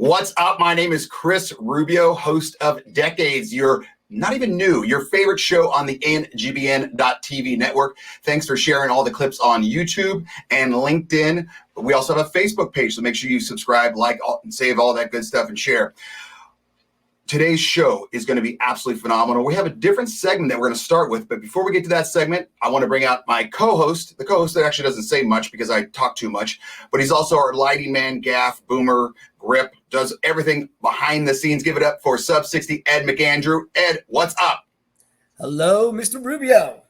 What's up? My name is Chris Rubio, host of Decades, your not even new, your favorite show on the NGBN.TV network. Thanks for sharing all the clips on YouTube and LinkedIn. But we also have a Facebook page, so make sure you subscribe, like, and save all that good stuff and share. Today's show is going to be absolutely phenomenal. We have a different segment that we're going to start with, but before we get to that segment, I want to bring out my co-host, the co-host that actually doesn't say much because I talk too much, but he's also our lighting man, gaff, boomer, grip, does everything behind the scenes. Give it up for Sub 60 Ed McAndrew. Ed, what's up? Hello, Mr. Rubio.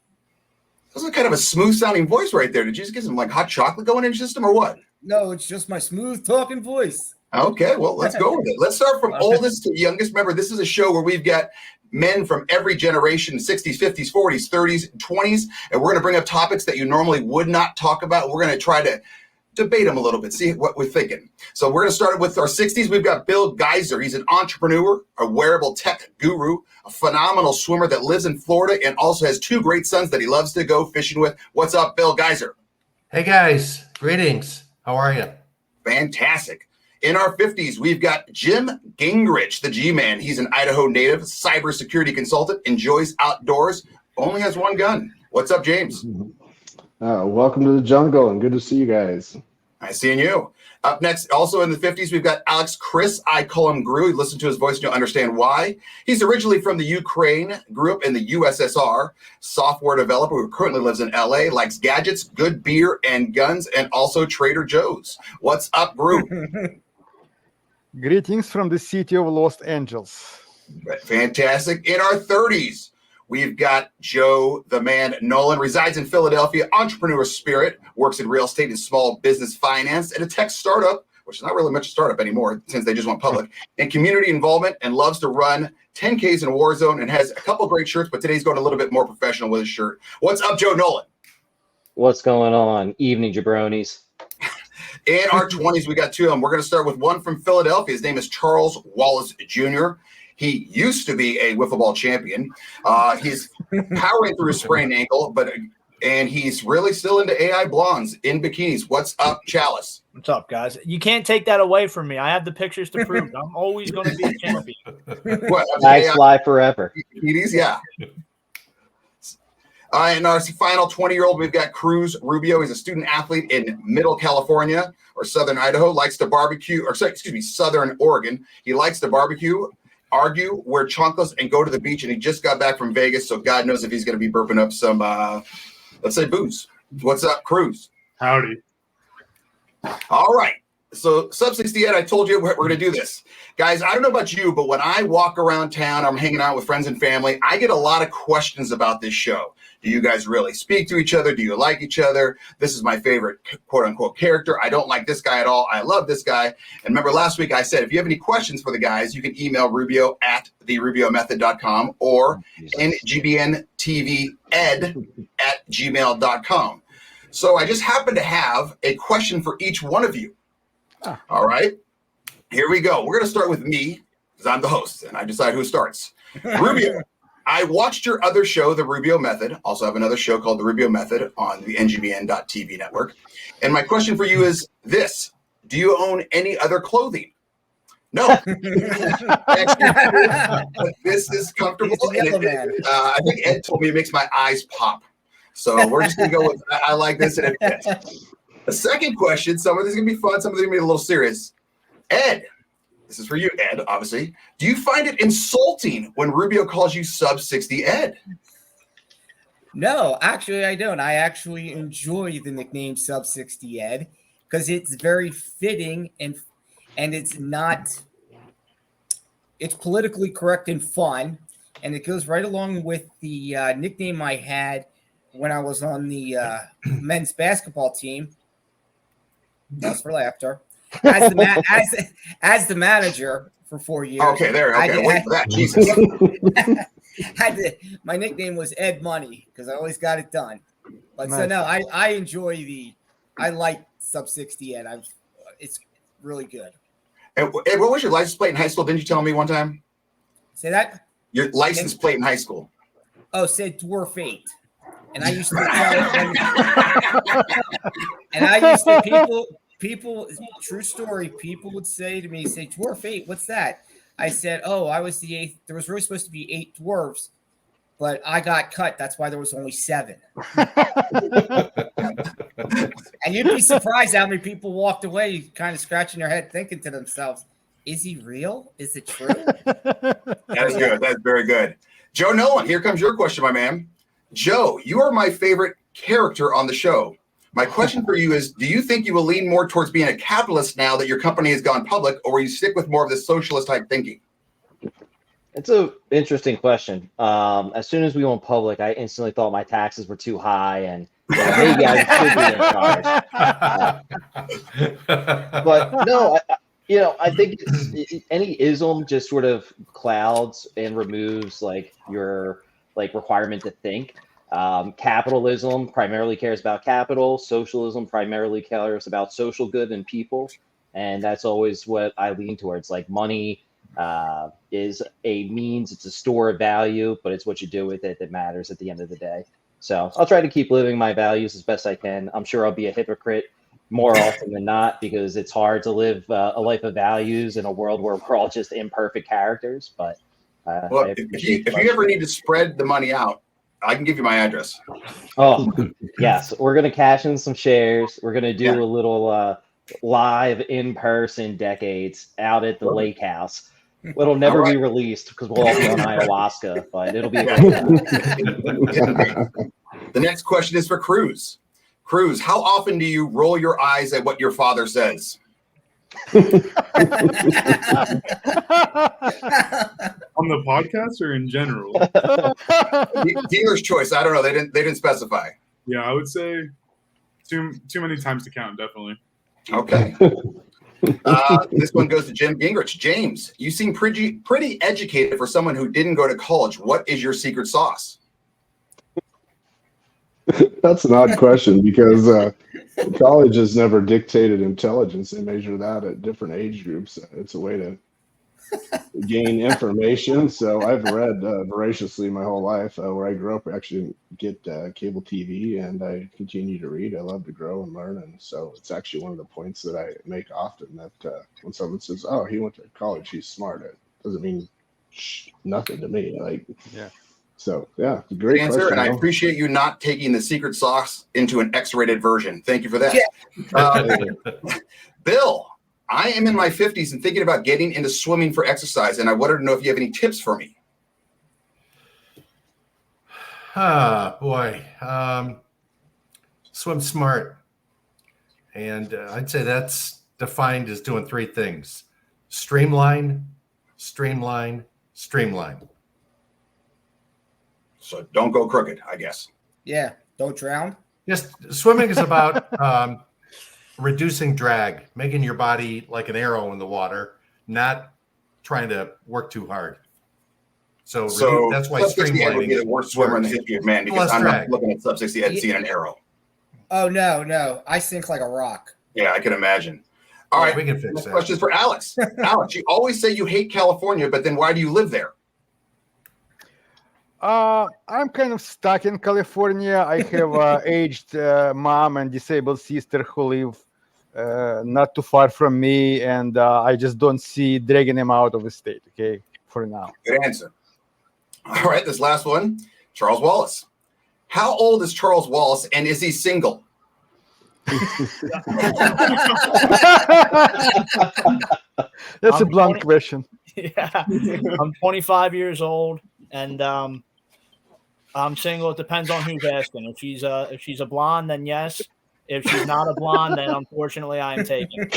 That was kind of a smooth sounding voice right there. Did you just get some like hot chocolate going in your system or what? No, it's just my smooth talking voice. Okay, well, let's go with it. Let's start from oldest to youngest. Remember, this is a show where we've got men from every generation, 60s, 50s, 40s, 30s, 20s, and we're going to bring up topics that you normally would not talk about. We're going to try to debate them a little bit, see what we're thinking. So we're going to start with our 60s. We've got Bill Geiser. He's an entrepreneur, a wearable tech guru, a phenomenal swimmer that lives in Florida, and also has two great sons that he loves to go fishing with. What's up, Bill Geiser? Hey, guys. Greetings. How are you? Fantastic. In our 50s, we've got Jim Gingrich, the G-Man. He's an Idaho native, cybersecurity consultant, enjoys outdoors, only has one gun. What's up, James? Welcome to the jungle, and good to see you guys. Nice seeing you. Up next, also in the 50s, we've got Alex Chris. I call him Gru. You listen to his voice and you'll understand why. He's originally from the Ukraine, grew up in the USSR, software developer who currently lives in LA, likes gadgets, good beer, and guns, and also Trader Joe's. What's up, Gru? Greetings from the city of Los Angeles. Fantastic. In our 30s, we've got Joe, the man Nolan, resides in Philadelphia, entrepreneur spirit, works in real estate and small business finance at a tech startup, which is not really much a startup anymore since they just went public, and community involvement, and loves to run 10Ks in a war zone and has a couple great shirts, but today's going a little bit more professional with his shirt. What's up, Joe Nolan? What's going on? Evening, jabronis. In our 20s, we got two of them. We're going to start with one from Philadelphia. His name is Charles Wallace Jr. He used to be a wiffle ball champion. He's powering through a sprained ankle, and he's really still into AI blondes in bikinis. What's up, Chalice? What's up, guys? You can't take that away from me. I have the pictures to prove it. I'm always going to be a champion. What? Nice fly forever. Bikinis, yeah. And our final 20-year-old, we've got Cruz Rubio. He's a student athlete in Middle California or Southern Idaho, likes to barbecue, Southern Oregon. He likes to barbecue, argue, wear chanclas, and go to the beach. And he just got back from Vegas, so God knows if he's going to be burping up some, let's say, booze. What's up, Cruz? Howdy. All right. So Sub 60 Ed, I told you we're going to do this. Guys, I don't know about you, but when I walk around town, I'm hanging out with friends and family, I get a lot of questions about this show. Do you guys really speak to each other? Do you like each other? This is my favorite quote-unquote character. I don't like this guy at all. I love this guy. And remember last week I said, if you have any questions for the guys, you can email Rubio at therubiomethod.com or ngbntved@gmail.com. So I just happen to have a question for each one of you. All right, here we go. We're going to start with me because I'm the host and I decide who starts. Rubio, I watched your other show, The Rubio Method. Also have another show called The Rubio Method on the NGBN.TV network. And my question for you is this. Do you own any other clothing? No. This is comfortable. And I think Ed told me it makes my eyes pop. So we're just going to go with I like this and it fits. The second question, some of this is going to be fun, some of this is going to be a little serious. Ed, this is for you, Ed, obviously. Do you find it insulting when Rubio calls you Sub 60 Ed? No, actually, I don't. I actually enjoy the nickname Sub 60 Ed because it's very fitting and it's politically correct and fun. And it goes right along with the nickname I had when I was on the men's basketball team. That's for laughter. As the manager for 4 years. Okay, there. Okay, wait for that. Jesus. My nickname was Ed Money because I always got it done. But Nice. so no, I like Sub 60 Ed. It's really good. And Ed, what was your license plate in high school? Didn't you tell me one time? Say that? Your license plate in high school. Oh, said Dwarf 8. And I used to tell people, true story, people would say to me, say, Dwarf 8, what's that? I said, oh, I was the 8th. There was really supposed to be 8 dwarves, but I got cut. That's why there was only 7. And you'd be surprised how many people walked away kind of scratching their head thinking to themselves, is he real? Is it true? That is good. That's very good. Joe Nolan, here comes your question, my man. Joe, you are my favorite character on the show. My question for you is, do you think you will lean more towards being a capitalist now that your company has gone public, or will you stick with more of the socialist type thinking? It's an interesting question. As soon as we went public, I instantly thought my taxes were too high and maybe I should be in charge. But no, I think any ism just sort of clouds and removes like your requirement to think. Capitalism primarily cares about capital. Socialism primarily cares about social good and people, and that's always what I lean towards. Like money is a means, it's a store of value, but it's what you do with it that matters at the end of the day. So I'll try to keep living my values as best I can. I'm sure I'll be a hypocrite more often than not because it's hard to live a life of values in a world where we're all just imperfect characters. But well, if you ever need to spread the money out, I can give you my address. Oh, yes. We're going to cash in some shares. We're going to do a little live in-person decades out at the lake house. It'll never be released because we'll all be on ayahuasca, but it'll be a great time. The next question is for Cruz. Cruz, how often do you roll your eyes at what your father says? On the podcast or in general? Dealer's choice. I don't know. They didn't specify. Yeah, I would say too many times to count, definitely. Okay. This one goes to Jim Gingrich. James, you seem pretty educated for someone who didn't go to college. What is your secret sauce? That's an odd question because college has never dictated intelligence. They measure that at different age groups. It's a way to gain information. So I've read voraciously my whole life. Where I grew up, I actually didn't get cable TV, and I continue to read. I love to grow and learn, and so it's actually one of the points that I make often. That when someone says, "Oh, he went to college, he's smart," it doesn't mean nothing to me. Like, Yeah. So yeah, great answer, question, and I though. appreciate you not taking the secret sauce into an X-rated version. Thank you for that. Bill, I am in my 50s and thinking about getting into swimming for exercise, and I wanted to know if you have any tips for me. Boy. Swim smart. And I'd say that's defined as doing 3 things: streamline, streamline, streamline. So don't go crooked, I guess. Yeah, don't drown. Just swimming is about reducing drag, making your body like an arrow in the water, not trying to work too hard. So that's why sub 60 Ed would streamlining be the worst swimmer in the history of man, because Less I'm drag. not looking at sub 60 Ed seeing an arrow. Oh, no. I sink like a rock. Yeah, I can imagine. All right, we can fix next that. question is for Alex. Alex, you always say you hate California, but then why do you live there? I'm kind of stuck in California. I have aged mom and disabled sister who live not too far from me, and I just don't see dragging them out of the state. Okay, for now. Good answer. All right, this last one, Charles Wallace. How old is Charles Wallace, and is he single? That's a I'm blunt 20 question. Yeah, I'm 25 years old, and I'm single. It depends on who's asking. If she's a blonde, then yes. If she's not a blonde, then unfortunately I am taken.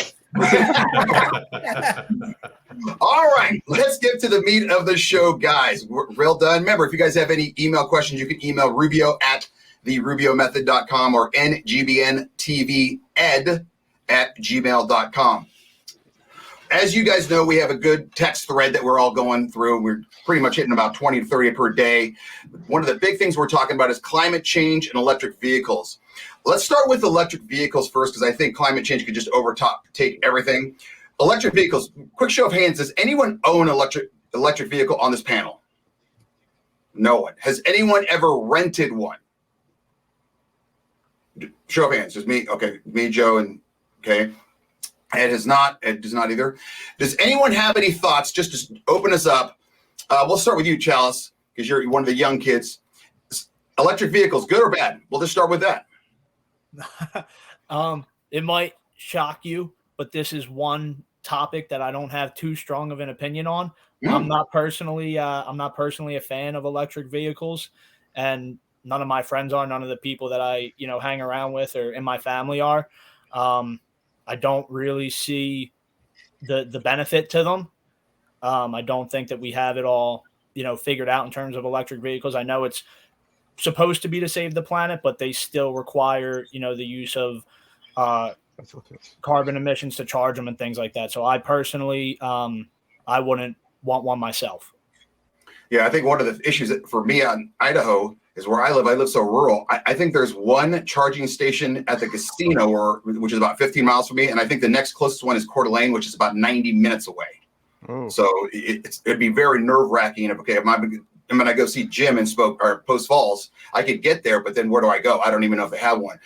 All right, let's get to the meat of the show, guys. We're real done. Remember, if you guys have any email questions, you can email Rubio at therubiomethod.com or ngBNTVEd@gmail.com. As you guys know, we have a good text thread that we're all going through. We're pretty much hitting about 20 to 30 per day. One of the big things we're talking about is climate change and electric vehicles. Let's start with electric vehicles first, because I think climate change could just take everything. Electric vehicles, quick show of hands. Does anyone own an electric vehicle on this panel? No one. Has anyone ever rented one? Show of hands. Just me. Okay. Me, Joe, and okay. It has not. It does not either. Does anyone have any thoughts? Just to open us up. We'll start with you, Chalice, because you're one of the young kids. Electric vehicles, good or bad? We'll just start with that. It might shock you, but this is one topic that I don't have too strong of an opinion on. I'm not personally a fan of electric vehicles, and none of my friends are. None of the people that I hang around with or in my family are. I don't really see the benefit to them. I don't think that we have it all figured out in terms of electric vehicles. I know it's supposed to be to save the planet, but they still require the use of carbon emissions to charge them and things like that. So I personally, I wouldn't want one myself. Yeah, I think one of the issues for me on Idaho is where I live so rural. I think there's one charging station at the casino, which is about 15 miles from me, and I think the next closest one is Coeur d'Alene, which is about 90 minutes away. Oh. So it'd be very nerve-wracking. Okay, I'm going to go see Jim in Post Falls. I could get there, but then where do I go? I don't even know if they have one.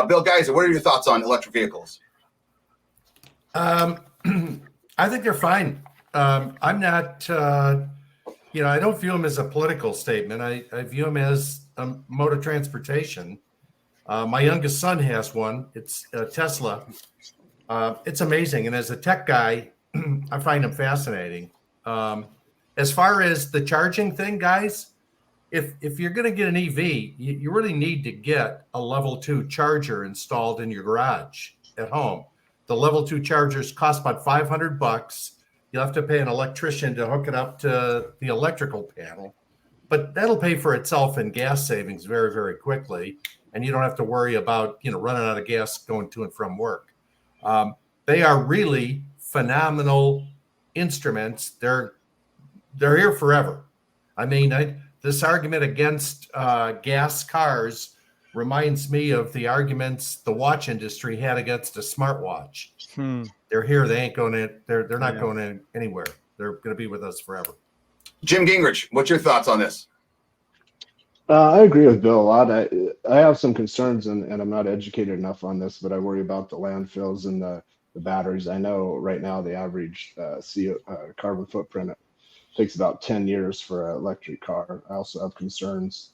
Bill Geiser, what are your thoughts on electric vehicles? I think they're fine. I'm not, I don't view them as a political statement. I view them as a mode of transportation. My youngest son has one. It's a Tesla. It's amazing. And as a tech guy, I find them fascinating. As far as the charging thing, guys, if you're going to get an EV, you really need to get a level 2 charger installed in your garage at home. The level 2 chargers cost about $500. You'll have to pay an electrician to hook it up to the electrical panel, but that'll pay for itself in gas savings very, very quickly. And you don't have to worry about, running out of gas going to and from work. They are really phenomenal instruments. They're here forever. I mean, this argument against gas cars reminds me of the arguments the watch industry had against a smartwatch. They're here. They ain't going to. They're not going anywhere. They're going to be with us forever. Jim Gingrich, what's your thoughts on this? I agree with Bill a lot. I have some concerns, and I'm not educated enough on this, but I worry about the landfills and the batteries. I know right now the average carbon footprint takes about 10 years for an electric car. I also have concerns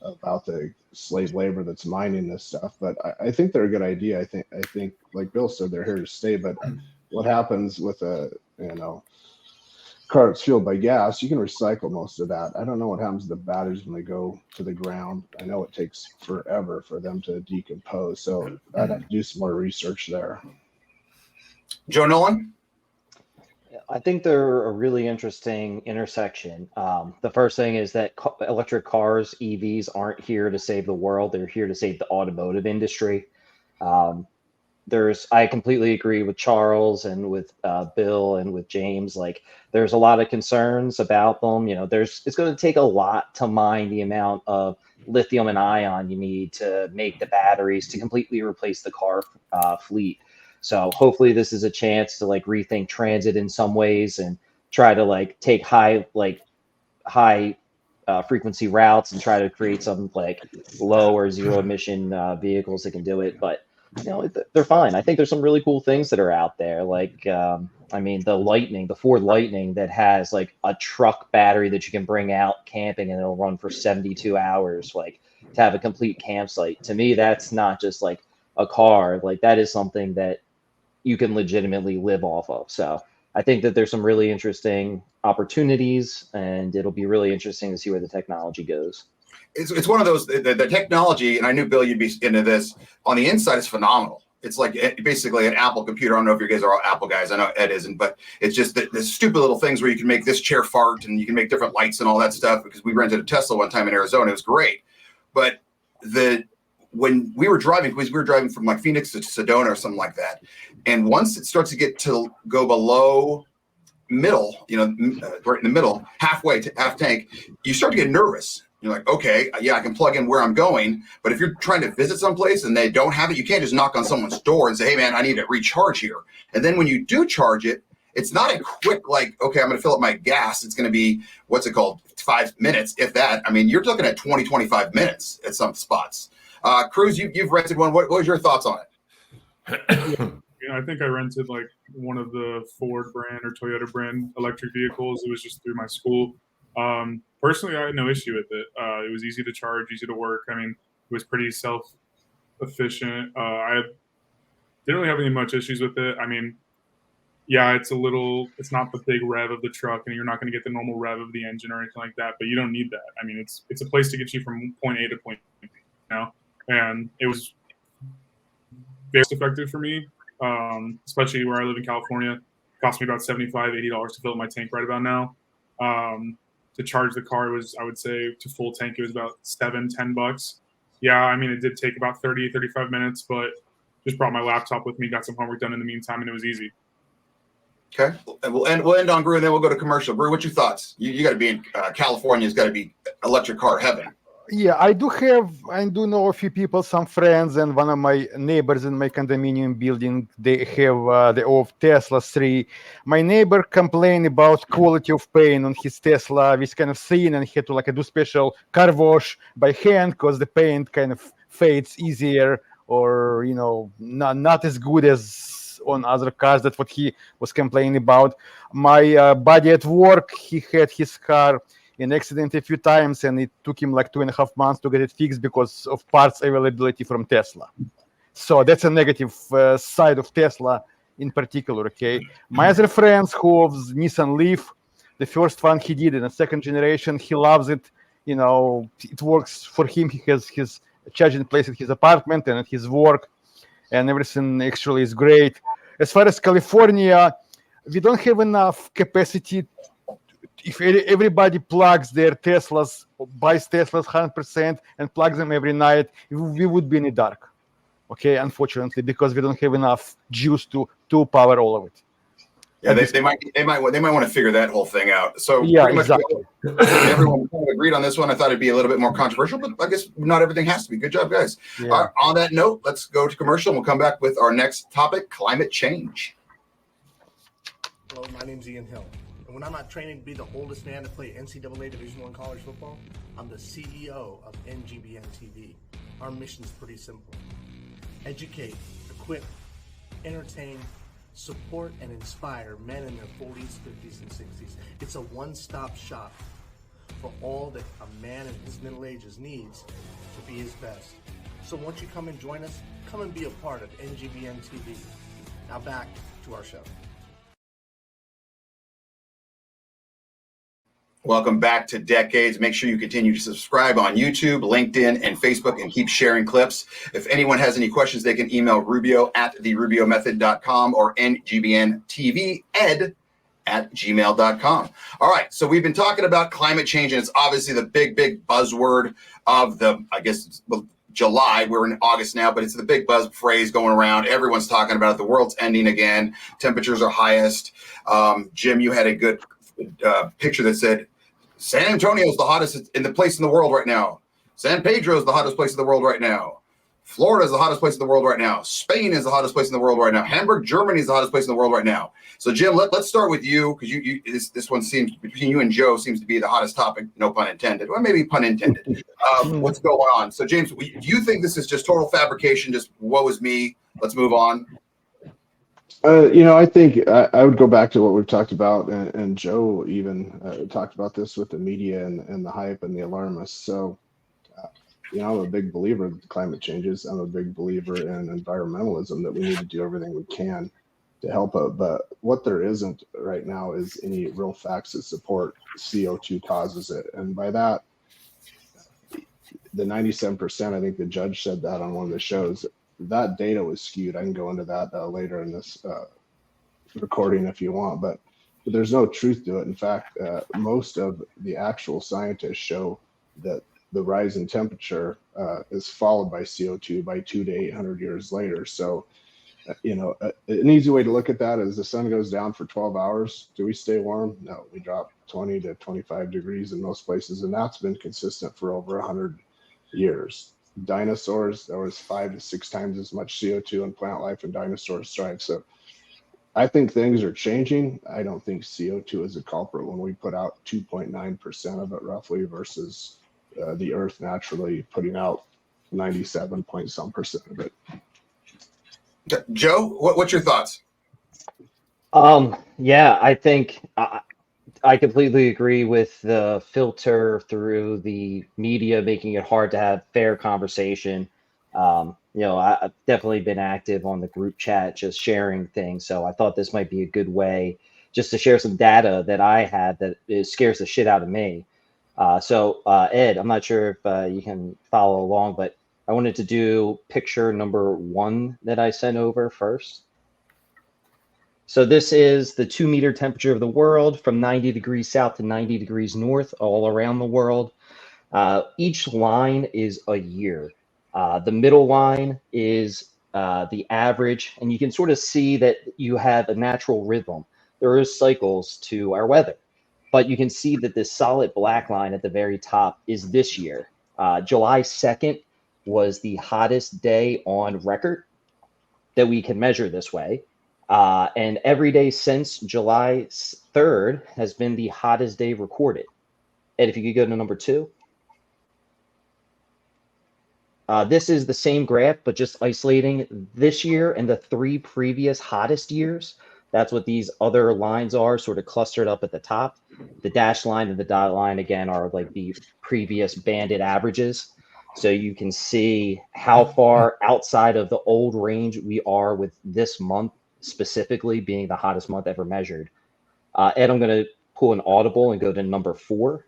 about the slave labor that's mining this stuff, but I think they're a good idea. I think like Bill said, they're here to stay. But what happens with a car that's fueled by gas? You can recycle most of that. I don't know what happens to the batteries when they go to the ground. I know it takes forever for them to decompose, so I'd have to do some more research there. Joe Nolan? I think they're a really interesting intersection. The first thing is that electric cars, EVs, aren't here to save the world. They're here to save the automotive industry. I completely agree with Charles and with Bill and with James. Like, there's a lot of concerns about them. It's going to take a lot to mine the amount of lithium and ion you need to make the batteries to completely replace the car fleet. So hopefully this is a chance to rethink transit in some ways and try to take high frequency routes and try to create some low or zero emission vehicles that can do it. But they're fine. I think there's some really cool things that are out there. The Ford Lightning that has a truck battery that you can bring out camping and it'll run for 72 hours, to have a complete campsite. To me, that's not just a car. That is something that you can legitimately live off of. So I think that there's some really interesting opportunities, and it'll be really interesting to see where the technology goes. It's one of those, the technology, and I knew, Bill, you'd be into this, on the inside is phenomenal. It's basically an Apple computer. I don't know if you guys are all Apple guys. I know Ed isn't, but it's just the stupid little things where you can make this chair fart and you can make different lights and all that stuff, because we rented a Tesla one time in Arizona. It was great. But when we were driving from Phoenix to Sedona or something like that, and once it starts to go below middle, right in the middle, halfway to half tank, you start to get nervous. You're like, okay, yeah, I can plug in where I'm going, but if you're trying to visit someplace and they don't have it, you can't just knock on someone's door and say, hey man, I need to recharge here. And then when you do charge it, it's not a quick, okay, I'm going to fill up my gas. It's going to be, 5 minutes, if that. I mean, you're looking at 20, 25 minutes at some spots. Cruz, you've rented one. What was your thoughts on it? I think I rented like one of the Ford brand or Toyota brand electric vehicles. It was just through my school. Personally, I had no issue with it. It was easy to charge, easy to work. I mean, it was pretty self-efficient. I didn't really have any much issues with it. I mean, yeah, it's not the big rev of the truck, and you're not going to get the normal rev of the engine or anything like that. But you don't need that. I mean, it's a place to get you from point A to point B, and it was very effective for me, especially where I live in California. It cost me about $75, $80 to fill up my tank right about now. To charge the car was, I would say, to full tank, it was about $7-10. Yeah, I mean, it did take about 30, 35 minutes, but just brought my laptop with me, got some homework done in the meantime, and it was easy. Okay, and we'll end on Brew, and then we'll go to commercial. Brew, what's your thoughts? You got to be in California's got to be electric car heaven. Yeah, I do know a few people, some friends, and one of my neighbors in my condominium building, they have the old Tesla 3. My neighbor complained about quality of paint on his Tesla, which kind of thin, and he had to do special car wash by hand because the paint kind of fades easier, or not as good as on other cars. That's what he was complaining about. My buddy at work, he had his car in accident a few times, and it took him like 2.5 months to get it fixed because of parts availability from Tesla. So that's a negative side of Tesla in particular. Okay, my other friends who have Nissan Leaf, the first one he did in the second generation, he loves it. It works for him. He has his charging place at his apartment and at his work, and everything actually is great. As far as California, we don't have enough capacity. If everybody plugs their Teslas, buys Teslas 100% and plugs them every night, we would be in the dark. Okay, unfortunately, because we don't have enough juice to power all of it. Yeah, they might want to figure that whole thing out. So yeah, pretty much exactly. Everyone kind of agreed on this one. I thought it'd be a little bit more controversial, but I guess not everything has to be. Good job, guys. Yeah. On that note, let's go to commercial, and we'll come back with our next topic: climate change. Hello, my name's Ian Hill. And when I'm not training to be the oldest man to play NCAA Division I college football, I'm the CEO of NGBN TV. Our mission is pretty simple. Educate, equip, entertain, support, and inspire men in their 40s, 50s, and 60s. It's a one-stop shop for all that a man in his middle ages needs to be his best. So once you come and join us, come and be a part of NGBN TV. Now back to our show. Welcome back to Decades. Make sure you continue to subscribe on YouTube, LinkedIn, and Facebook, and keep sharing clips. If anyone has any questions, they can email rubio@therubiomethod.com or ngbntved@gmail.com. All right, so we've been talking about climate change, and it's obviously the big buzzword of July. We're in August now, but it's the big buzz phrase going around. Everyone's talking about it. The world's ending again. Temperatures are highest. Jim, you had a good picture that said San Antonio is the hottest in the place in the world right now. San Pedro is the hottest place in the world right now. Florida is the hottest place in the world right now. Spain is the hottest place in the world right now. Hamburg, Germany is the hottest place in the world right now. So Jim, let's start with you, because this one seems, between you and Joe, seems to be the hottest topic. No pun intended. Well, maybe pun intended. What's going on? So James, do you think this is just total fabrication? Just woe is me. Let's move on. I think I would go back to what we've talked about, and Joe even talked about this with the media and the hype and the alarmists. So, I'm a big believer that climate changes. I'm a big believer in environmentalism, that we need to do everything we can to help it. But what there isn't right now is any real facts that support CO2 causes it. And by that, the 97%, I think the judge said that on one of the shows, that data was skewed. I can go into that later in this recording if you want, but there's no truth to it. In fact, most of the actual scientists show that the rise in temperature is followed by CO2 by 200 to 800 years later. So, an easy way to look at that is the sun goes down for 12 hours. Do we stay warm? No, we drop 20 to 25 degrees in most places, and that's been consistent for over 100 years. Dinosaurs, there was 5 to 6 times as much CO2 in plant life and dinosaurs thrive. So I think things are changing. I don't think CO2 is a culprit when we put out 2.9% of it roughly versus the earth naturally putting out 97 point some percent of it. Joe, what's your thoughts? Yeah, I think I completely agree with the filter through the media making it hard to have fair conversation. I've definitely been active on the group chat, just sharing things. So I thought this might be a good way just to share some data that I have that scares the shit out of me. Ed, I'm not sure if you can follow along, but I wanted to do picture number 1 that I sent over first. So this is the 2-meter temperature of the world from 90 degrees south to 90 degrees north all around the world. Each line is a year. The middle line is the average, and you can sort of see that you have a natural rhythm. There is cycles to our weather, but you can see that this solid black line at the very top is this year. July 2nd was the hottest day on record that we can measure this way. And every day since July 3rd has been the hottest day recorded. And if you could go to number 2. This is the same graph, but just isolating this year and the 3 previous hottest years. That's what these other lines are, sort of clustered up at the top. The dashed line and the dotted line, again, are like the previous banded averages. So you can see how far outside of the old range we are with this month specifically being the hottest month ever measured. Ed, I'm going to pull an audible and go to number 4.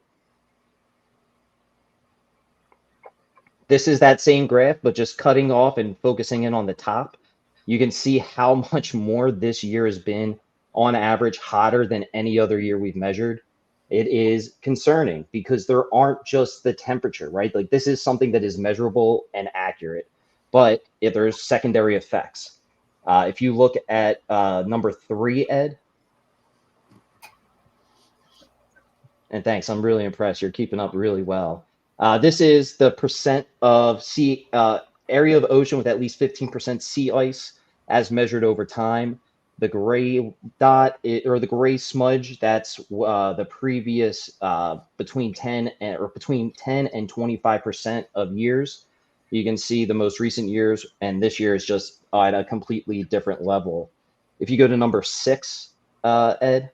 This is that same graph, but just cutting off and focusing in on the top. You can see how much more this year has been on average hotter than any other year we've measured. It is concerning because there aren't just the temperature, right? Like this is something that is measurable and accurate, but if there's secondary effects. If you look at number 3, Ed, and thanks, I'm really impressed. You're keeping up really well. This is the percent of area of ocean with at least 15% sea ice as measured over time. The gray dot or the gray smudge, that's the previous between 10 and 25% of years. You can see the most recent years, and this year is just at a completely different level. If you go to number 6, Ed,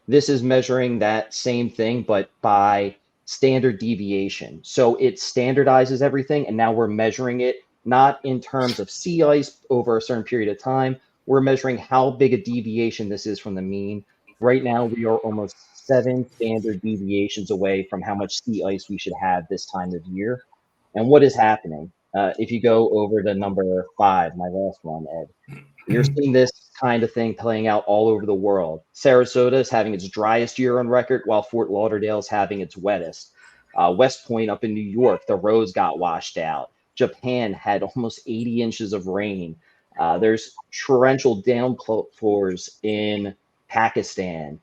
this is measuring that same thing, but by standard deviation. So it standardizes everything, and now we're measuring it not in terms of sea ice over a certain period of time. We're measuring how big a deviation this is from the mean. Right now, we are almost 7 standard deviations away from how much sea ice we should have this time of year. And what is happening? If you go over to number 5, my last one, Ed, you're seeing this kind of thing playing out all over the world. Sarasota is having its driest year on record, while Fort Lauderdale is having its wettest. West Point up in New York, the roads got washed out. Japan had almost 80 inches of rain. There's torrential downpours in Pakistan.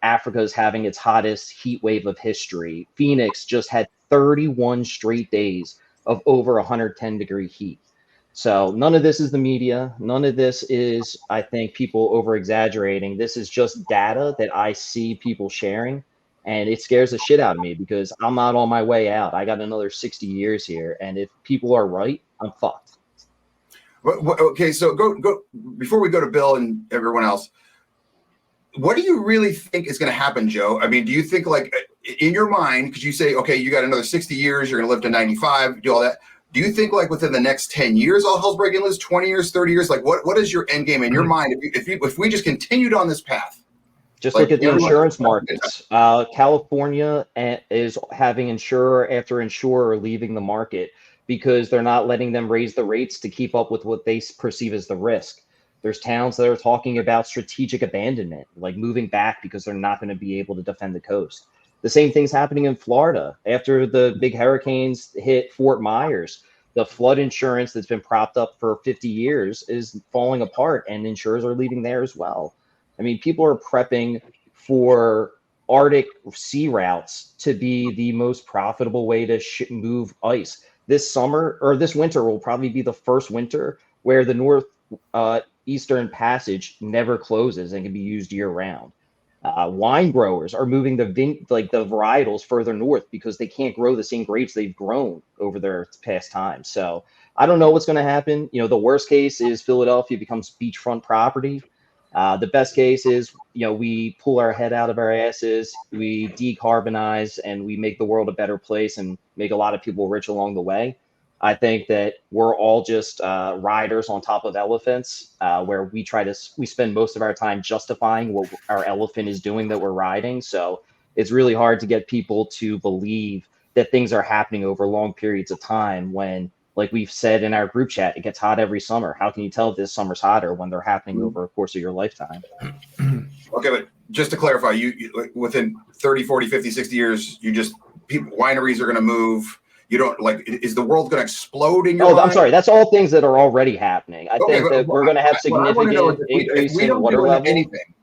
Africa is having its hottest heat wave of history. Phoenix just had 31 straight days of over 110-degree heat. So none of this is the media. None of this is, I think, people over-exaggerating. This is just data that I see people sharing, and it scares the shit out of me because I'm not on my way out. I got another 60 years here, and if people are right, I'm fucked. Okay, so go before we go to Bill and everyone else. What do you really think is going to happen, Joe? I mean, do you think, like, in your mind, because you say, okay, you got another 60 years, you're going to live to 95, do all that. Do you think, like, within the next 10 years, all hell's breaking loose, 20 years, 30 years? Like, what is your end game in your mind if we just continued on this path? Just look at the insurance markets. California is having insurer after insurer leaving the market because they're not letting them raise the rates to keep up with what they perceive as the risk. There's towns that are talking about strategic abandonment, like moving back because they're not going to be able to defend the coast. The same thing's happening in Florida. After the big hurricanes hit Fort Myers, the flood insurance that's been propped up for 50 years is falling apart, and insurers are leaving there as well. I mean, people are prepping for Arctic sea routes to be the most profitable way to move ice. This summer or this winter will probably be the first winter where the Northeastern Passage never closes and can be used year round. Wine growers are moving the varietals further north because they can't grow the same grapes they've grown over their past time. So I don't know what's going to happen. The worst case is Philadelphia becomes beachfront property. The best case is, we pull our head out of our asses, we decarbonize, and we make the world a better place and make a lot of people rich along the way. I think that we're all just riders on top of elephants, where we spend most of our time justifying what our elephant is doing that we're riding. So it's really hard to get people to believe that things are happening over long periods of time when, like we've said in our group chat, it gets hot every summer. How can you tell if this summer's hotter when they're happening over a course of your lifetime? Okay, but just to clarify, you within 30, 40, 50, 60 years, wineries are going to move. You don't is the world going to explode in your mind? I'm sorry. That's all things that are already happening. I think that we're going to have significant increase in water level. Anything.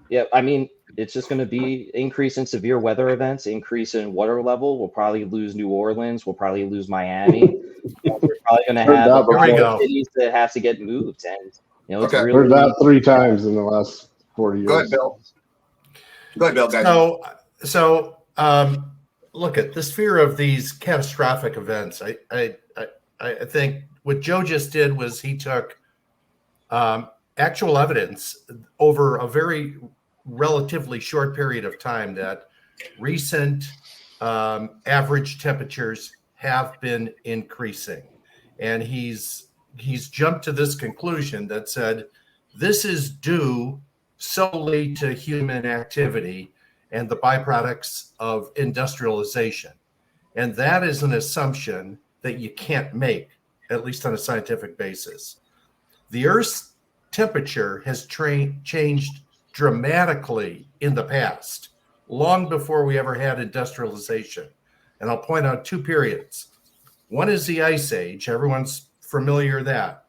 Yeah, I mean, it's just going to be increase in severe weather events, increase in water level. We'll probably lose New Orleans. We'll probably lose Miami. We're probably going to have a bunch of cities that have to get moved. And, it's really... Heard that 3 times in the last 40 years. Go ahead, Bill. Guys. So look at this fear of these catastrophic events. I think what Joe just did was he took actual evidence over a very relatively short period of time that recent average temperatures have been increasing, and he's jumped to this conclusion that said this is due solely to human activity and the byproducts of industrialization. And that is an assumption that you can't make, at least on a scientific basis. The Earth's temperature has changed dramatically in the past, long before we ever had industrialization. And I'll point out 2 periods. One is the Ice Age. Everyone's familiar with that.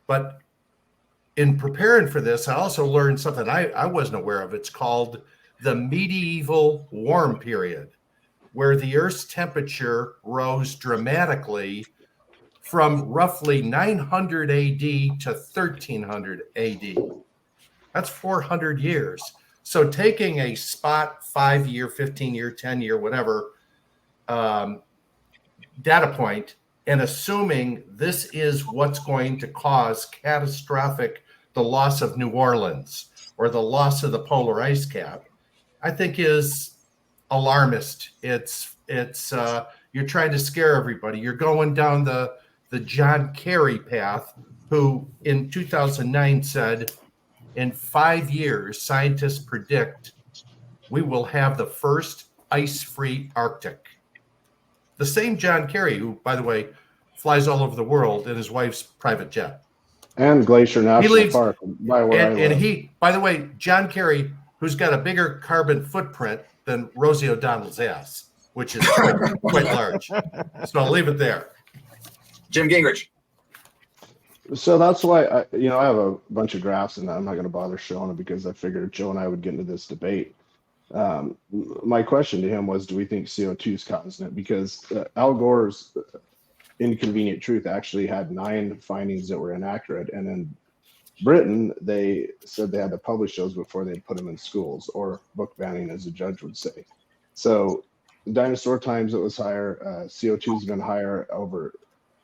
But in preparing for this, I also learned something I wasn't aware of. It's called the medieval warm period, where the Earth's temperature rose dramatically from roughly 900 AD to 1300 AD. That's 400 years. So taking a spot 5-year, 15-year, 10-year, whatever data point and assuming this is what's going to cause the loss of New Orleans or the loss of the polar ice cap, I think is alarmist. It's you're trying to scare everybody. You're going down the John Kerry path, who in 2009 said, in 5 years, scientists predict we will have the first ice-free Arctic. The same John Kerry, who, by the way, flies all over the world in his wife's private jet. And Glacier National Park, by the way, John Kerry, who's got a bigger carbon footprint than Rosie O'Donnell's ass, which is quite large. So I'll leave it there. Jim Gingrich. So that's why I have a bunch of graphs, and I'm not going to bother showing them because I figured Joe and I would get into this debate. My question to him was, do we think CO2 is causing it? Because Al Gore's Inconvenient Truth actually had 9 findings that were inaccurate, and in Britain they said they had to publish those before they put them in schools, or book banning, as a judge would say. So dinosaur times it was higher. CO2 has been higher over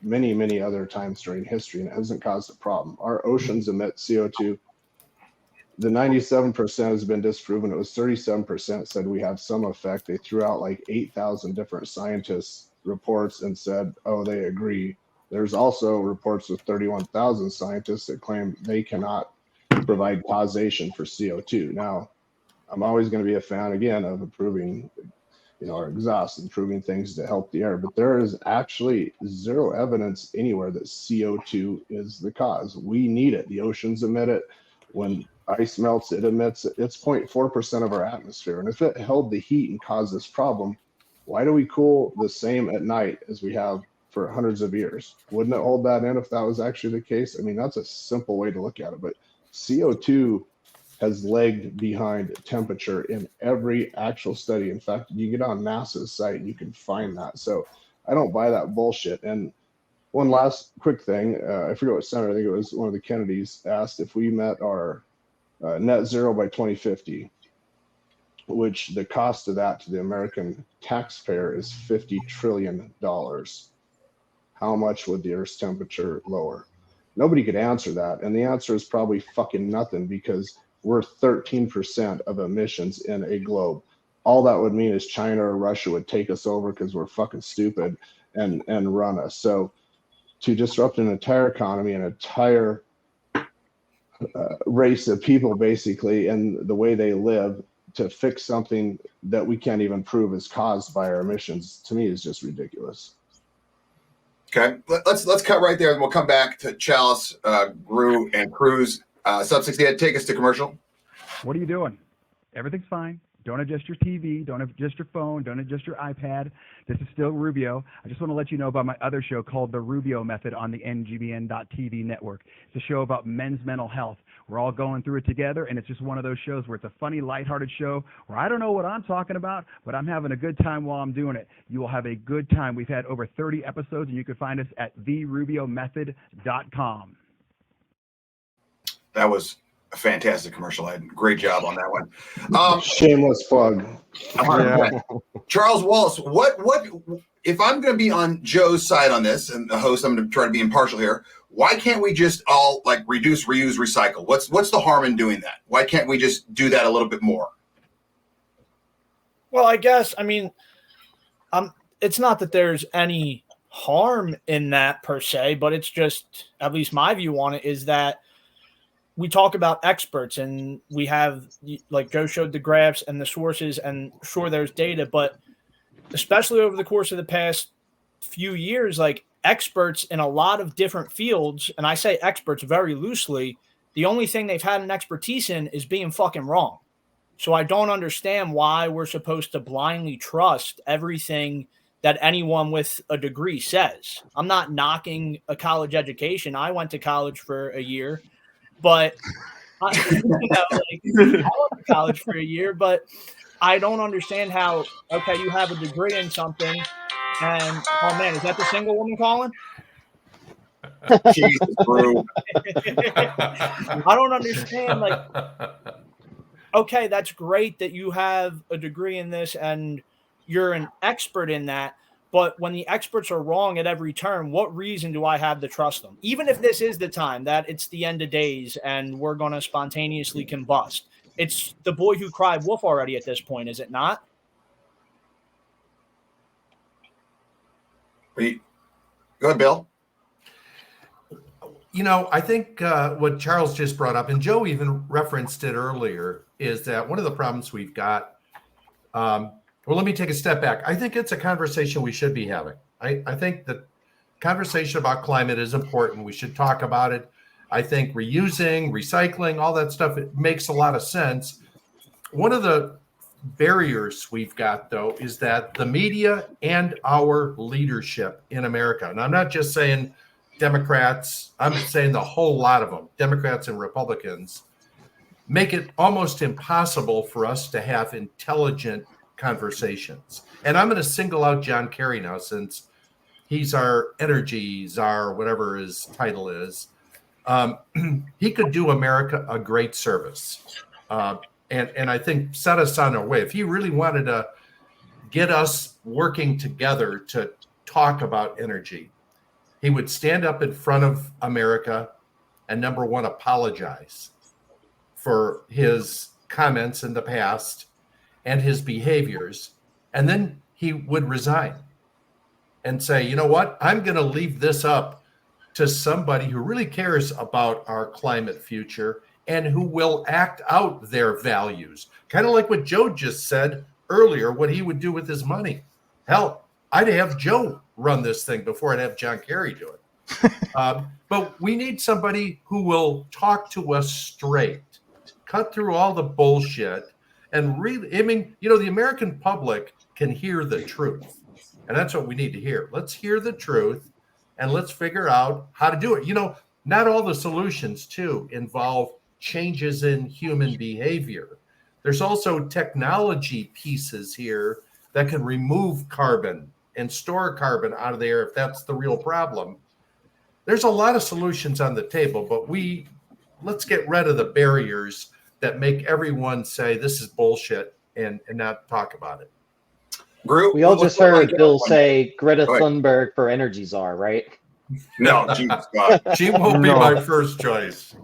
many other times during history, and it hasn't caused a problem. Our oceans emit CO2. The 97% has been disproven. It was 37% said we have some effect. They threw out like 8,000 different scientists' reports and said, oh, they agree. There's also reports with 31,000 scientists that claim they cannot provide causation for CO2. Now, I'm always going to be a fan, again, of improving our exhaust, improving things to help the air, but there is actually zero evidence anywhere that CO2 is the cause. We need it. The oceans emit it. When ice melts, it emits it. It's 0.4% of our atmosphere. And if it held the heat and caused this problem, why do we cool the same at night as we have for hundreds of years? Wouldn't it hold that in if that was actually the case? I mean, that's a simple way to look at it, but CO2 has lagged behind temperature in every actual study. In fact, you get on NASA's site and you can find that. So I don't buy that bullshit. And one last quick thing, I forget what senator, I think it was one of the Kennedys, asked if we met our net zero by 2050, which the cost of that to the American taxpayer is $50 trillion. how much would the Earth's temperature lower? Nobody could answer that. And the answer is probably fucking nothing, because we're 13% of emissions in a globe. All that would mean is China or Russia would take us over because we're fucking stupid and run us. So to disrupt an entire economy, an entire race of people, basically, and the way they live, to fix something that we can't even prove is caused by our emissions, to me, is just ridiculous. Okay, let's cut right there, and we'll come back to Chalice, Gru, and Cruz. Sub 68, take us to commercial. What are you doing? Everything's fine. Don't adjust your TV. Don't adjust your phone. Don't adjust your iPad. This is still Rubio. I just want to let you know about my other show called The Rubio Method on the NGBN.TV network. It's a show about men's mental health. We're all going through it together, and it's just one of those shows where it's a funny, lighthearted show where I don't know what I'm talking about, but I'm having a good time while I'm doing it. You will have a good time. We've had over 30 episodes, and you can find us at therubiomethod.com. That was a fantastic commercial. Great job on that one. Shameless plug. Yeah. Charles Wallace, what if I'm going to be on Joe's side on this, and the host, I'm going to try to be impartial here. Why can't we just all like reduce, reuse, recycle? What's the harm in doing that? Why can't we just do that a little bit more? Well, I guess, it's not that there's any harm in that per se, but it's just, at least my view on it is that we talk about experts, and we have, like Joe showed the graphs and the sources, and sure, there's data, but especially over the course of the past few years, like experts in a lot of different fields, and I say experts very loosely, the only thing they've had an expertise in is being fucking wrong. So I don't understand why we're supposed to blindly trust everything that anyone with a degree says. I'm not knocking a college education. I went to college for a year. But I went to college for a year, but I don't understand how, okay, you have a degree in something, and, oh man, is that the single woman calling? Jesus, bro. I don't understand, like, okay, that's great that you have a degree in this and you're an expert in that. But when the experts are wrong at every turn, what reason do I have to trust them? Even if this is the time that it's the end of days and we're going to spontaneously combust. It's the boy who cried wolf already at this point, is it not? Go ahead, Bill. I think what Charles just brought up, and Joe even referenced it earlier, is that one of the problems we've got, well, let me take a step back. I think it's a conversation we should be having. I think the conversation about climate is important. We should talk about it. I think reusing, recycling, all that stuff, it makes a lot of sense. One of the barriers we've got, though, is that the media and our leadership in America, and I'm not just saying Democrats, I'm saying the whole lot of them, Democrats and Republicans, make it almost impossible for us to have intelligent conversations. And I'm going to single out John Kerry now, since he's our energy czar, whatever his title is. He could do America a great service. And I think set us on our way. If he really wanted to get us working together to talk about energy, he would stand up in front of America and, number one, apologize for his comments in the past and his behaviors. And then he would resign and say, you know what, I'm going to leave this up to somebody who really cares about our climate future and who will act out their values. Kind of like what Joe just said earlier, what he would do with his money. Hell, I'd have Joe run this thing before I'd have John Kerry do it. But we need somebody who will talk to us straight, cut through all the bullshit, and really, the American public can hear the truth. And that's what we need to hear. Let's hear the truth and let's figure out how to do it. Not all the solutions, too, involve changes in human behavior. There's also technology pieces here that can remove carbon and store carbon out of the air if that's the real problem. There's a lot of solutions on the table, but let's get rid of the barriers that make everyone say this is bullshit and not talk about it. Group. We all just heard Bill California? say Greta Go ahead. Thunberg for energy czar, right? No, Jesus God. She won't be No. my first choice.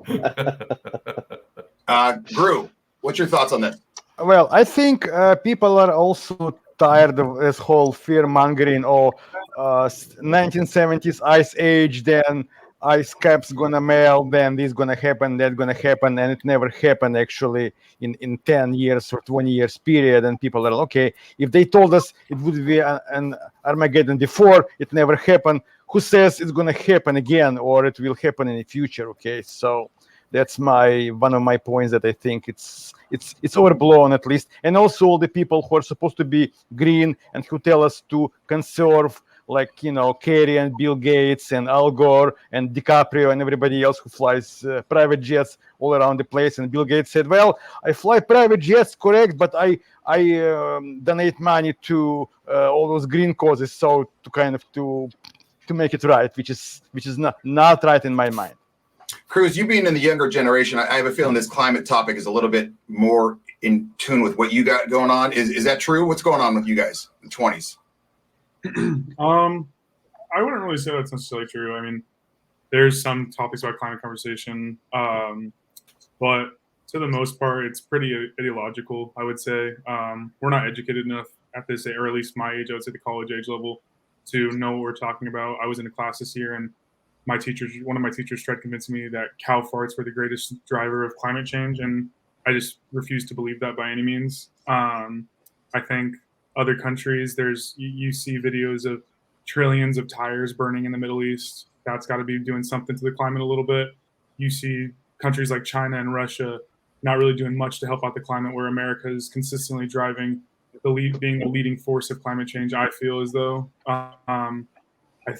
Group, what's your thoughts on this? Well, I think people are also tired of this whole fear mongering. Or 1970s ice age, then ice caps gonna melt, then this gonna happen, that gonna happen, and it never happened actually in 10 years or 20 years period. And people are okay. If they told us it would be an Armageddon before, it never happened. Who says it's gonna happen again or it will happen in the future? Okay, so that's one of my points, that I think it's overblown at least. And also all the people who are supposed to be green and who tell us to conserve, like Kerry and Bill Gates and Al Gore and DiCaprio and everybody else who flies private jets all around the place. And Bill Gates said, "Well, I fly private jets, correct, but I donate money to all those green causes, so to kind of to make it right, which is not right in my mind." Cruz, you being in the younger generation, I have a feeling this climate topic is a little bit more in tune with what you got going on. Is that true? What's going on with you guys in the 20s? I wouldn't really say that's necessarily true. I mean, there's some topics about climate conversation, but to the most part, it's pretty ideological, I would say. We're not educated enough at this, or at least my age, I would say the college age level, to know what we're talking about. I was in a class this year, and one of my teachers tried convincing me that cow farts were the greatest driver of climate change, and I just refuse to believe that by any means. I think other countries, you see videos of trillions of tires burning in the Middle East. That's got to be doing something to the climate a little bit. You see countries like China and Russia not really doing much to help out the climate, where America is consistently driving being the leading force of climate change. I feel as though I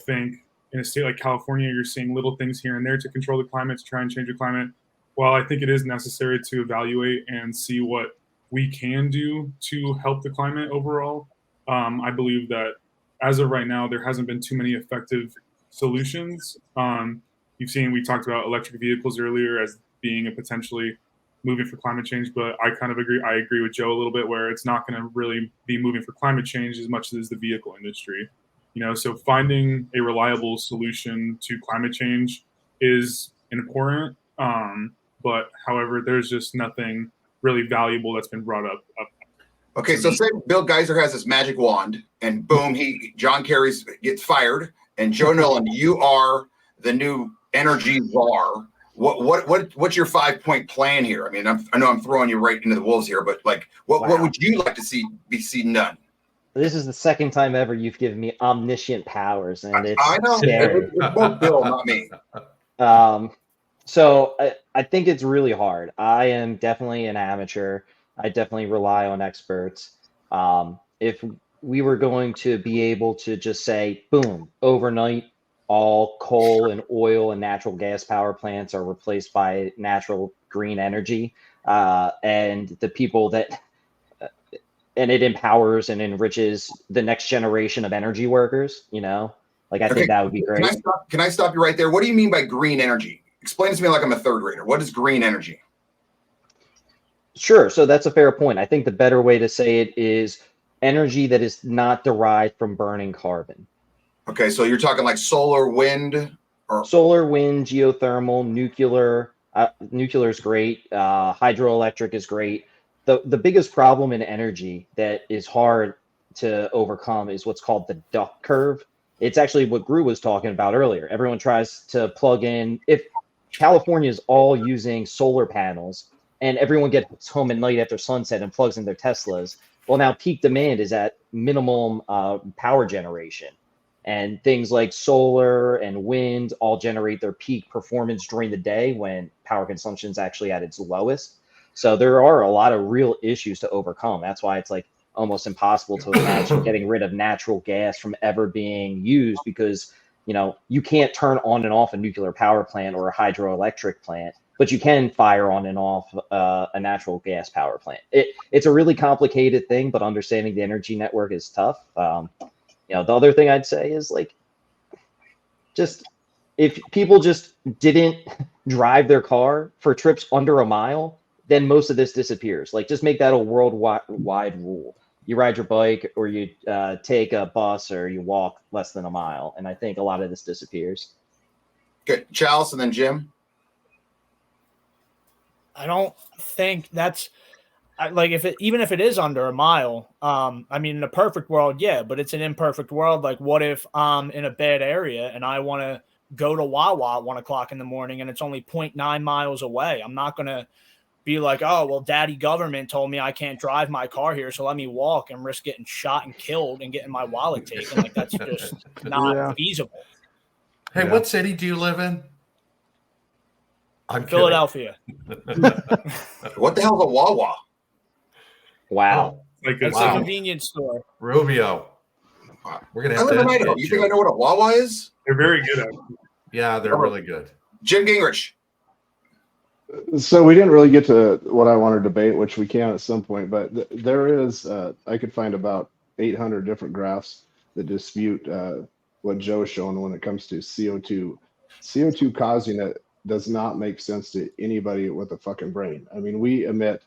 think in a state like California, you're seeing little things here and there to control the climate, to try and change the climate. While I think it is necessary to evaluate and see what we can do to help the climate overall, I believe that as of right now, there hasn't been too many effective solutions. We talked about electric vehicles earlier as being a potentially moving for climate change, but I kind of agree. I agree with Joe a little bit, where it's not going to really be moving for climate change as much as the vehicle industry. So finding a reliable solution to climate change is important. But however, there's just nothing really valuable that's been brought up. Okay, so say Bill Geiser has this magic wand, and boom, John Kerry gets fired, and Joe Nolan, you are the new energy czar. What's your 5-point plan here? I mean, I know I'm throwing you right into the wolves here, but like, what would you like to be seen done? This is the second time ever you've given me omniscient powers, and it's I know. scary. It's both Bill, not me. So I think it's really hard. I am definitely an amateur. I definitely rely on experts. If we were going to be able to just say, boom, overnight, all coal and oil and natural gas power plants are replaced by natural green energy, and the people that and it empowers and enriches the next generation of energy workers, I think that would be great. Can I stop you right there? What do you mean by green energy? Explain it to me like I'm a third grader. What is green energy? Sure. So that's a fair point. I think the better way to say it is energy that is not derived from burning carbon. Okay. So you're talking like solar, wind, solar, wind, geothermal, nuclear. Nuclear is great. Hydroelectric is great. The biggest problem in energy that is hard to overcome is what's called the duck curve. It's actually what Gru was talking about earlier. Everyone tries to plug in. If California is all using solar panels and everyone gets home at night after sunset and plugs in their Teslas, well, now peak demand is at minimum power generation. And things like solar and wind all generate their peak performance during the day when power consumption is actually at its lowest. So there are a lot of real issues to overcome. That's why it's like almost impossible to imagine getting rid of natural gas from ever being used, because you can't turn on and off a nuclear power plant or a hydroelectric plant, but you can fire on and off a natural gas power plant. It's a really complicated thing, but understanding the energy network is tough. The other thing I'd say is just if people just didn't drive their car for trips under a mile, then most of this disappears. Just make that a worldwide rule. you ride your bike or you take a bus or you walk less than a mile. And I think a lot of this disappears. Okay, Chalice and then Jim. I don't think that's like even if it is under a mile. I mean, in a perfect world, yeah, but it's an imperfect world. Like, what if I'm in a bad area and I want to go to Wawa at 1 o'clock in the morning and it's only 0.9 miles away? I'm not gonna be like, oh, well, daddy government told me I can't drive my car here, so let me walk and risk getting shot and killed and getting my wallet taken. Like, that's just not feasible. Hey, what city do you live in? I'm Philadelphia. What the hell is a Wawa? Wow. It's a convenience store. Rubio. We're going to I have live in to Idaho. You think I know what a Wawa is? They're very good at it. Yeah, they're really good. Jim Gingrich. So we didn't really get to what I want to debate, which we can at some point, but there is, I could find about 800 different graphs that dispute what Joe's showing when it comes to CO2. CO2 causing it does not make sense to anybody with a fucking brain. I mean, we emit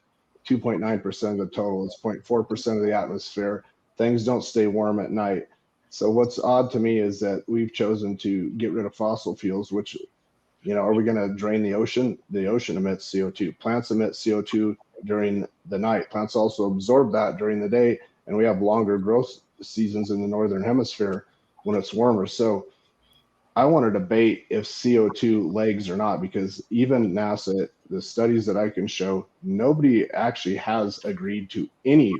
2.9% of the total. It's 0.4% of the atmosphere. Things don't stay warm at night. So what's odd to me is that we've chosen to get rid of fossil fuels, which, you know, are we going to drain the ocean? The ocean emits CO2. Plants emit CO2 during the night. Plants also absorb that during the day, and we have longer growth seasons in the northern hemisphere when it's warmer. So I want to debate if CO2 legs or not, because even NASA, the studies that I can show, nobody actually has agreed to any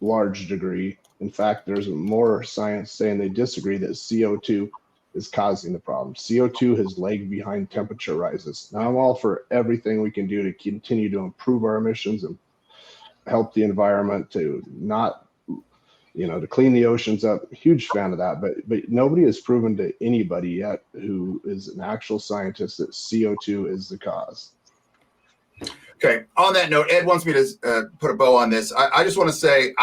large degree. In fact, there's more science saying they disagree that CO2 is causing the problem. CO2 has lagged behind temperature rises. Now, I'm all for everything we can do to continue to improve our emissions and help the environment to not, you know, to clean the oceans up. Huge fan of that, but nobody has proven to anybody yet who is an actual scientist that CO2 is the cause. Okay. On that note, Ed wants me to put a bow on this. I just want to say,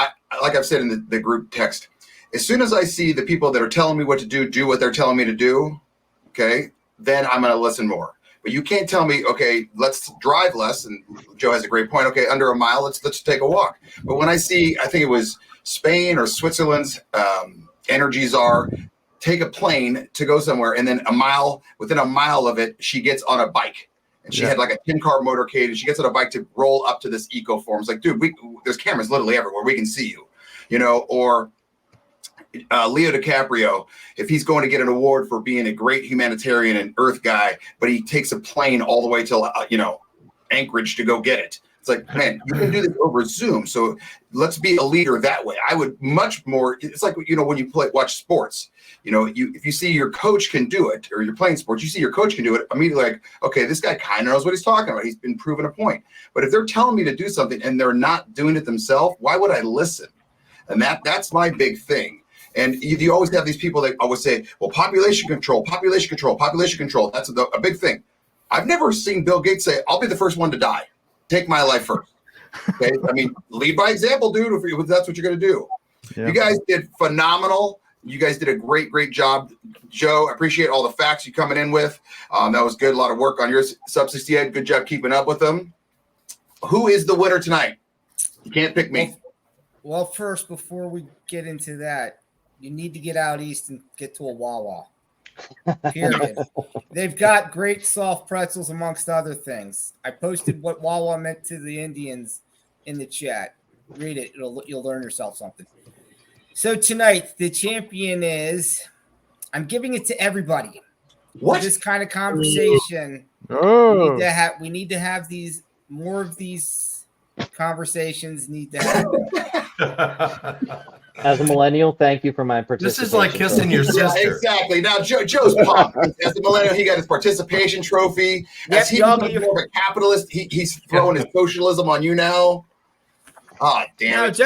like I've said in the group text, as soon as I see the people that are telling me what to do what they're telling me to do, okay, then I'm going to listen more. But you can't tell me, okay, let's drive less. And Joe has a great point. Okay, under a mile, let's take a walk. But when I see, I think it was Spain or Switzerland's energy czar take a plane to go somewhere, and then within a mile of it, she gets on a bike. And she had like a 10-car motorcade, and she gets on a bike to roll up to this eco forum. It's like, dude, there's cameras literally everywhere. We can see you, you know. Or Leo DiCaprio, if he's going to get an award for being a great humanitarian and Earth guy, but he takes a plane all the way till Anchorage to go get it. It's like, man, you can do this over Zoom. So let's be a leader that way. I would much more. It's like, you know, when you watch sports. You know, if you see your coach can do it, or you're playing sports, you see your coach can do it, immediately like, okay, this guy kind of knows what he's talking about. He's been proven a point. But if they're telling me to do something and they're not doing it themselves, why would I listen? And that's my big thing. And you always have these people that always say, well, population control. That's a big thing. I've never seen Bill Gates say, I'll be the first one to die. Take my life first. Okay. I mean, lead by example, dude, if that's what you're going to do. Yeah. You guys did phenomenal. You guys did a great job. Joe, I appreciate all the facts you coming in with. That was good. A lot of work on yours. Sub 68. Good job keeping up with them. Who is the winner tonight? You can't pick me. Well, first, before we get into that, you need to get out east and get to a Wawa. Period. They've got great soft pretzels, amongst other things. I posted what Wawa meant to the Indians in the chat. Read it. You'll learn yourself something. So tonight, the champion is, I'm giving it to everybody. What? For this kind of conversation, we need to have more of these conversations need to happen. As a millennial, thank you for my participation. This is like kissing your sister. Yeah, exactly. Now, Joe's pumped. As a millennial, he got his participation trophy. As he becomes more of a capitalist, he's throwing his socialism on you now. Oh, damn it.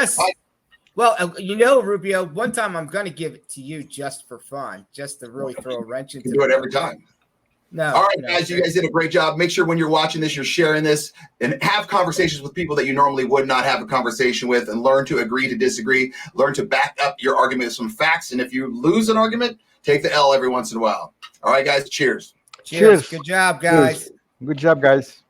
Well, you know, Rubio, one time I'm going to give it to you just for fun, just to really throw a wrench into it. You can do it every time. No. All right, guys, you guys did a great job. Make sure when you're watching this, you're sharing this and have conversations with people that you normally would not have a conversation with, and learn to agree to disagree. Learn to back up your argument with some facts. And if you lose an argument, take the L every once in a while. All right, guys, cheers. Cheers. Good job, guys. Good job, guys.